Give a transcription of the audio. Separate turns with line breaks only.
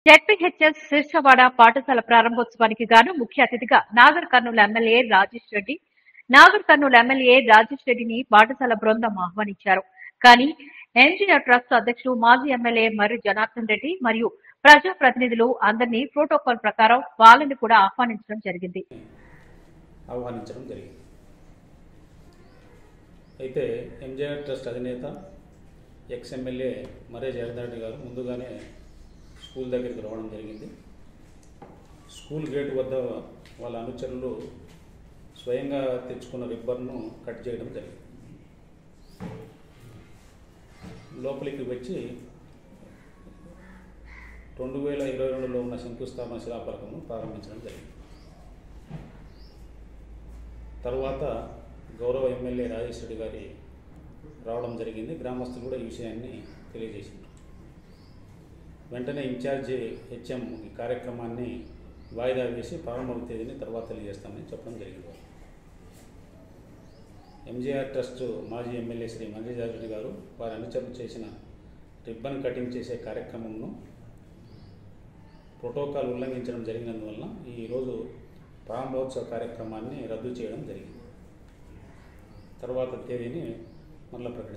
ZPHS శిర్షవాడ పాఠశాల ప్రారంభోత్సవానికి గాను ముఖ్య అతిథిగా నాగర్ కర్నూలు ఎమ్మెల్యే రాజేష్ రెడ్డిని పాఠశాల బృందం ఆహ్వానించారు. కానీ ఎంజీఆర్ ట్రస్ట్ అధ్యక్షుడు మాజీ ఎమ్మెల్యే మర్రి జనార్దన్ రెడ్డి మరియు ప్రజాప్రతినిధులు అందరినీ ప్రోటోకాల్ ప్రకారం వాళ్ళని కూడా ఆహ్వానించడం జరిగింది.
అయితే ఎంజీఆర్ ట్రస్ట్ అధినేత ఎక్స్ ఎమ్మెల్యే మర్రి జనార్దన్ రెడ్డి గారు ముందుగానే స్కూల్ దగ్గరికి రావడం జరిగింది. స్కూల్ గేట్ వద్ద వాళ్ళ అనుచరులు స్వయంగా తెచ్చుకున్న రిబ్బర్ను కట్ చేయడం జరిగింది. లోపలికి వచ్చి 2022లో ఉన్న శంకుస్థాపన శిలాఫలకము ప్రారంభించడం జరిగింది. తరువాత గౌరవ ఎమ్మెల్యే రాజేష్ రెడ్డి గారి రావడం జరిగింది. గ్రామస్తులు కూడా ఈ విషయాన్ని తెలియజేసింది. వెంటనే ఇన్ఛార్జి హెచ్ఎం ఈ కార్యక్రమాన్ని వాయిదా వేసి ప్రారంభ తేదీని తర్వాత తెలియజేస్తామని చెప్పడం జరిగింది. ఎంజీఆర్ ట్రస్ట్ మాజీ ఎమ్మెల్యే శ్రీ మర్రి జనార్దన్ రెడ్డి గారు వారి అనుచరులు చేసిన రిబ్బన్ కటింగ్ చేసే కార్యక్రమంను ప్రోటోకాల్ ఉల్లంఘించడం జరిగినందువలన ఈరోజు ప్రారంభోత్సవ కార్యక్రమాన్ని రద్దు చేయడం జరిగింది. తర్వాత తేదీని మళ్ళీ ప్రకటించారు.